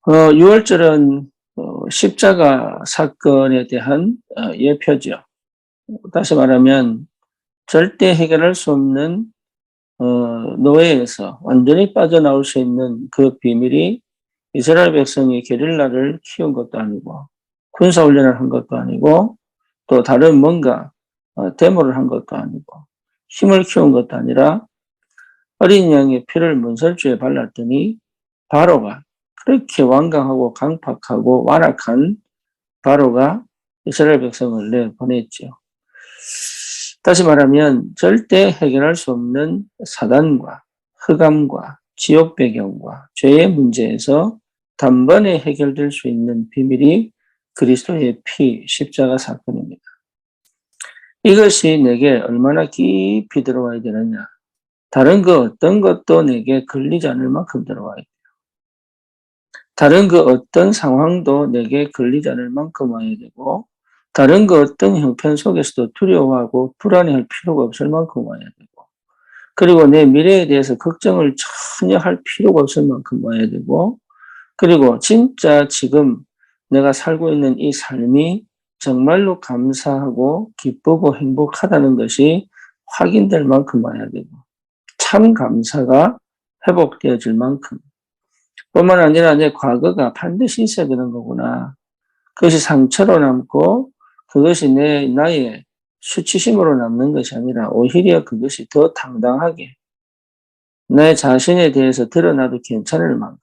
유월절은 십자가 사건에 대한 예표죠. 다시 말하면 절대 해결할 수 없는 노예에서 완전히 빠져나올 수 있는 그 비밀이 이스라엘 백성이 게릴라를 키운 것도 아니고 군사훈련을 한 것도 아니고 또 다른 뭔가 데모를 한 것도 아니고 힘을 키운 것도 아니라 어린 양의 피를 문설주에 발랐더니 바로가 그렇게 완강하고 강팍하고 완악한 바로가 이스라엘 백성을 내보냈죠. 다시 말하면 절대 해결할 수 없는 사단과 흑암과 지옥 배경과 죄의 문제에서 단번에 해결될 수 있는 비밀이 그리스도의 피, 십자가 사건입니다. 이것이 내게 얼마나 깊이 들어와야 되느냐. 다른 그 어떤 것도 내게 걸리지 않을 만큼 들어와야 돼요. 다른 그 어떤 상황도 내게 걸리지 않을 만큼 와야 되고, 다른 그 어떤 형편 속에서도 두려워하고 불안해할 필요가 없을 만큼 와야 되고, 그리고 내 미래에 대해서 걱정을 전혀 할 필요가 없을 만큼 와야 되고, 그리고 진짜 지금 내가 살고 있는 이 삶이 정말로 감사하고 기쁘고 행복하다는 것이 확인될 만큼 와야 되고, 참 감사가 회복되어질 만큼, 뿐만 아니라 내 과거가 반드시 있어야 되는 거구나. 그것이 상처로 남고 그것이 나의 수치심으로 남는 것이 아니라 오히려 그것이 더 당당하게 내 자신에 대해서 드러나도 괜찮을 만큼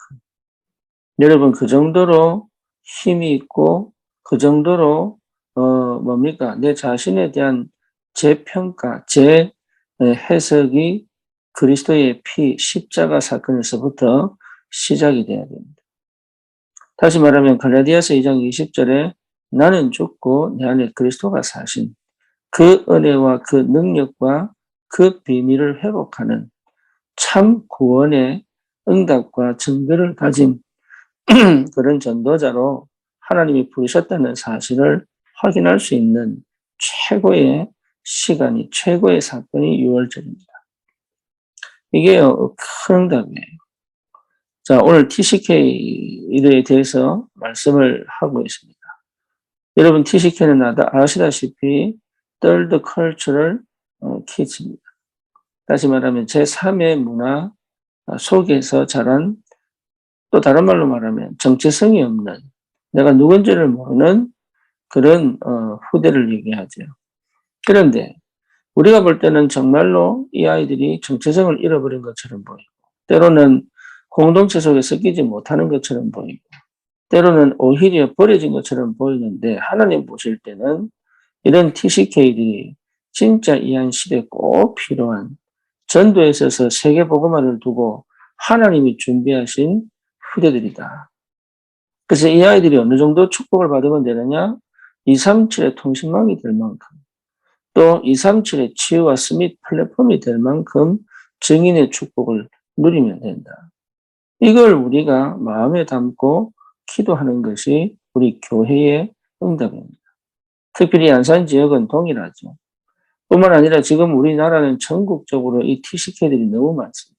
여러분 그 정도로 힘이 있고 그 정도로 내 자신에 대한 재평가, 재해석이 그리스도의 피 십자가 사건에서부터 시작이 돼야 됩니다. 다시 말하면 갈라디아서 2장 20절에 나는 죽고 내 안에 그리스도가 사신 그 은혜와 그 능력과 그 비밀을 회복하는 참 구원의 응답과 증거를 가진 그런 전도자로 하나님이 부르셨다는 사실을 확인할 수 있는 최고의 시간이, 최고의 사건이 6월절입니다. 이게 큰 응답이에요. 자, 오늘 TCK에 대해서 말씀을 하고 있습니다. 여러분, TCK는 아시다시피 Third Cultural Kids입니다. 다시 말하면 제3의 문화 속에서 자란, 또 다른 말로 말하면 정체성이 없는, 내가 누군지를 모르는 그런 후대를 얘기하죠. 그런데 우리가 볼 때는 정말로 이 아이들이 정체성을 잃어버린 것처럼 보이고, 때로는 공동체 속에 섞이지 못하는 것처럼 보이고, 때로는 오히려 버려진 것처럼 보이는데 하나님 보실 때는 이런 TCK들이 진짜 이 한 시대에 꼭 필요한 전도에 있어서 세계 복음화를 두고 하나님이 준비하신 후대들이다. 그래서 이 아이들이 어느 정도 축복을 받으면 되느냐? 237의 통신망이 될 만큼, 또 237의 치유와 스밋 플랫폼이 될 만큼 증인의 축복을 누리면 된다. 이걸 우리가 마음에 담고 기도하는 것이 우리 교회의 응답입니다. 특별히 안산 지역은 동일하죠. 뿐만 아니라 지금 우리나라는 전국적으로 이 TCK들이 너무 많습니다.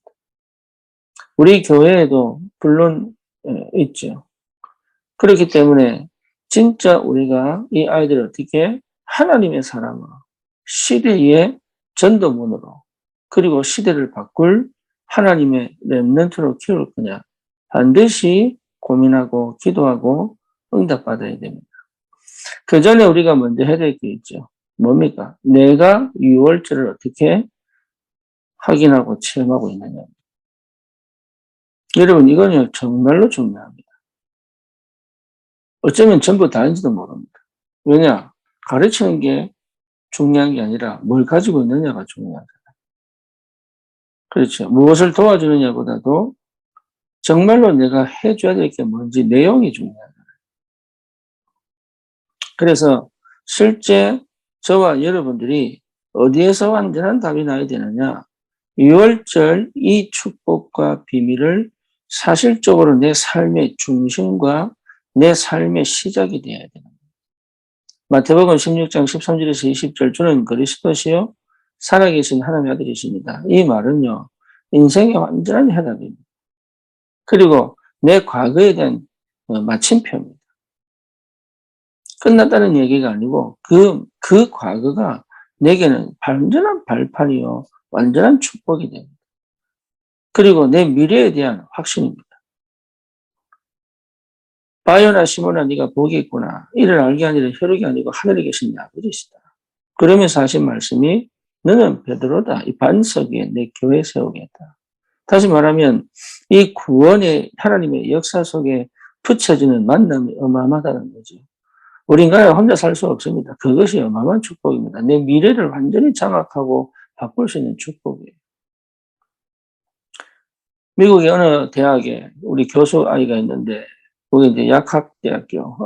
우리 교회에도 물론 있죠. 그렇기 때문에 진짜 우리가 이 아이들을 어떻게 하나님의 사랑으로 시대의 전도문으로 그리고 시대를 바꿀 하나님의 렘넌트로 키울 거냐 반드시 고민하고 기도하고 응답받아야 됩니다. 그 전에 우리가 먼저 해야 될 게 있죠. 뭡니까? 내가 유월절을 어떻게 확인하고 체험하고 있느냐. 여러분 이거는 정말로 중요합니다. 어쩌면 전부 다인지도 모릅니다. 왜냐? 가르치는 게 중요한 게 아니라 뭘 가지고 있느냐가 중요하잖아요. 그렇죠. 무엇을 도와주느냐보다도 정말로 내가 해줘야 될 게 뭔지 내용이 중요하잖아요. 그래서 실제 저와 여러분들이 어디에서 완전한 답이 나야 되느냐. 6월절 이 축복과 비밀을 사실적으로 내 삶의 중심과 내 삶의 시작이 되어야 됩니다. 마태복음 16장 13절에서 20절 주는 그리스도시요 살아계신 하나님의 아들이십니다. 이 말은요. 인생의 완전한 해답입니다. 그리고 내 과거에 대한 마침표입니다. 끝났다는 얘기가 아니고 그 과거가 내게는 완전한 발판이요, 완전한 축복이 됩니다. 그리고 내 미래에 대한 확신입니다. 바요나 시몬아 네가 복이 있구나. 이를 알게 아니라 혈육이 아니고 하늘에 계신 내 아버지시다. 그러면서 하신 말씀이 너는 베드로다. 이 반석 위에 내 교회 세우겠다. 다시 말하면 이 구원의 하나님의 역사 속에 붙여지는 만남이 어마어마하다는 거죠. 우리 인간은 혼자 살 수 없습니다. 그것이 어마어마한 축복입니다. 내 미래를 완전히 장악하고 바꿀 수 있는 축복이에요. 미국의 어느 대학에 우리 교수 아이가 있는데, 거기 이제 약학대학교,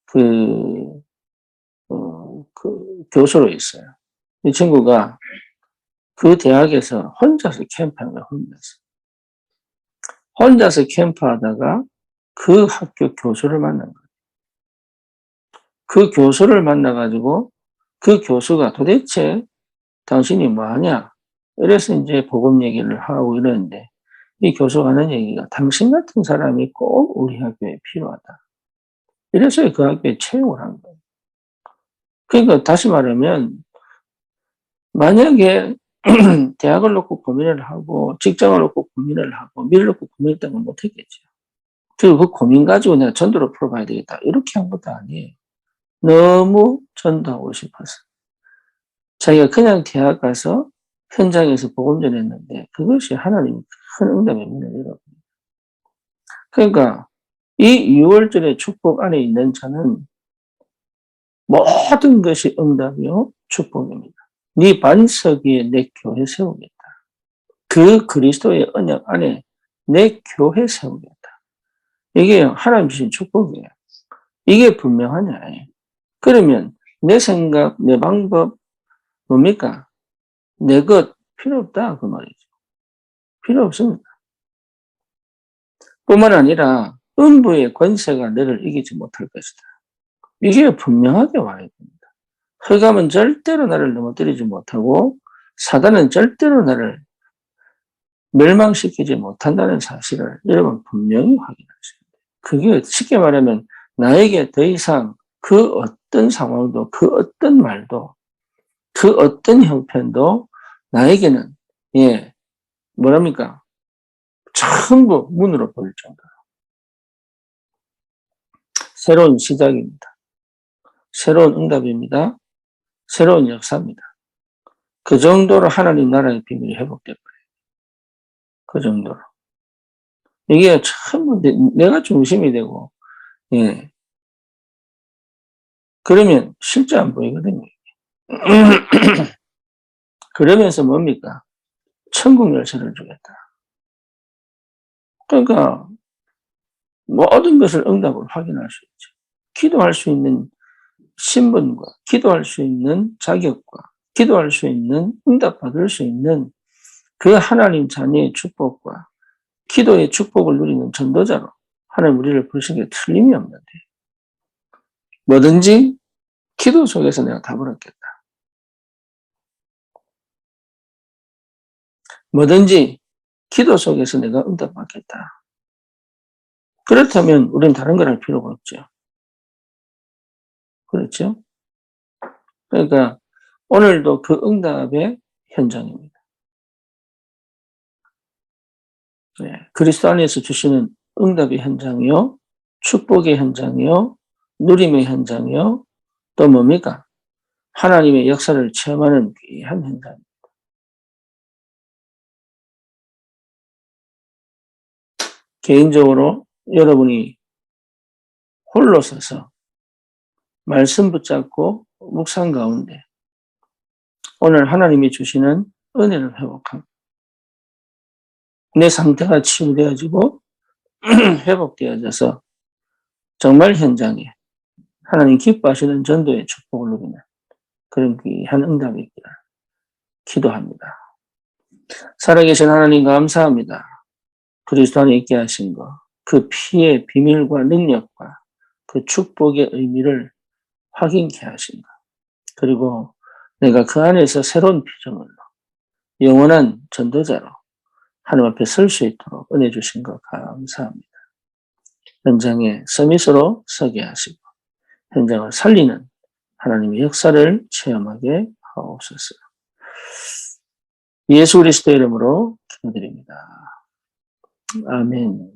그 교수로 있어요. 이 친구가 그 대학에서 혼자서 캠프한 거예요, 혼자서 캠프하다가 그 학교 교수를 만난 거예요. 그 교수를 만나가지고 그 교수가 도대체 당신이 뭐 하냐? 이래서 이제 복음 얘기를 하고 이러는데, 이 교수가 하는 얘기가 당신 같은 사람이 꼭 우리 학교에 필요하다. 이래서 그 학교에 채용을 한 거예요. 그러니까 다시 말하면 만약에 대학을 놓고 고민을 하고 직장을 놓고 고민을 하고 미래를 놓고 고민했다면 못했겠죠. 그리고 그 고민 가지고 내가 전도를 풀어봐야 되겠다. 이렇게 한 것도 아니에요. 너무 전도하고 싶어서. 자기가 그냥 대학 가서 현장에서 복음 전했는데 그것이 하나님의 큰 응답의 문을 열어버립니다. 그러니까 이 6월절의 축복 안에 있는 자는 모든 것이 응답이요 축복입니다. 네 반석 위에 내 교회 세우겠다. 그 그리스도의 언약 안에 내 교회 세우겠다. 이게 하나님 주신 축복이에요. 이게 분명하냐. 그러면 내 생각, 내 방법 뭡니까? 내 것 필요 없다 그 말이죠. 필요 없습니다. 뿐만 아니라 음부의 권세가 너를 이기지 못할 것이다. 이게 분명하게 와야 됩니다. 흑암은 절대로 나를 넘어뜨리지 못하고 사단은 절대로 나를 멸망시키지 못한다는 사실을 여러분 분명히 확인하셔야 돼요. 그게 쉽게 말하면 나에게 더 이상 그 어떤 상황도 그 어떤 말도 그 어떤 형편도 나에게는 뭐랍니까? 전부 문으로 보일 정도로 새로운 시작입니다. 새로운 응답입니다. 새로운 역사입니다. 그 정도로 하나님 나라의 비밀이 회복될 거예요. 그 정도로. 이게 전부 내가 중심이 되고, 그러면 실제 안 보이거든요. 그러면서 뭡니까? 천국 열쇠를 주겠다. 그러니까 모든 것을 응답으로 확인할 수 있죠. 기도할 수 있는 신분과 기도할 수 있는 자격과 기도할 수 있는 응답받을 수 있는 그 하나님 자녀의 축복과 기도의 축복을 누리는 전도자로 하나님 우리를 부르신 게 틀림이 없는데 뭐든지 기도 속에서 내가 답을 얻겠다. 뭐든지 기도 속에서 내가 응답받겠다. 그렇다면 우리는 다른 걸 할 필요가 없죠. 그렇죠? 그러니까 오늘도 그 응답의 현장입니다. 그리스도 안에서 주시는 응답의 현장이요, 축복의 현장이요, 누림의 현장이요, 또 뭡니까? 하나님의 역사를 체험하는 귀한 현장입니다. 개인적으로 여러분이 홀로 서서 말씀 붙잡고 묵상 가운데 오늘 하나님이 주시는 은혜를 회복하고 내 상태가 치유되어지고 회복되어져서 정말 현장에 하나님 기뻐하시는 전도의 축복을 누리는 그런 귀한 응답이 있기를 기도합니다. 살아계신 하나님 감사합니다. 그리스도 안에 있게 하신 것, 그 피의 비밀과 능력과 그 축복의 의미를 확인케 하신 것, 그리고 내가 그 안에서 새로운 피조물로 영원한 전도자로 하나님 앞에 설 수 있도록 은혜 주신 것 감사합니다. 현장에 서밋으로 서게 하시고 현장을 살리는 하나님의 역사를 체험하게 하옵소서. 예수 그리스도 이름으로 기도드립니다. 아멘.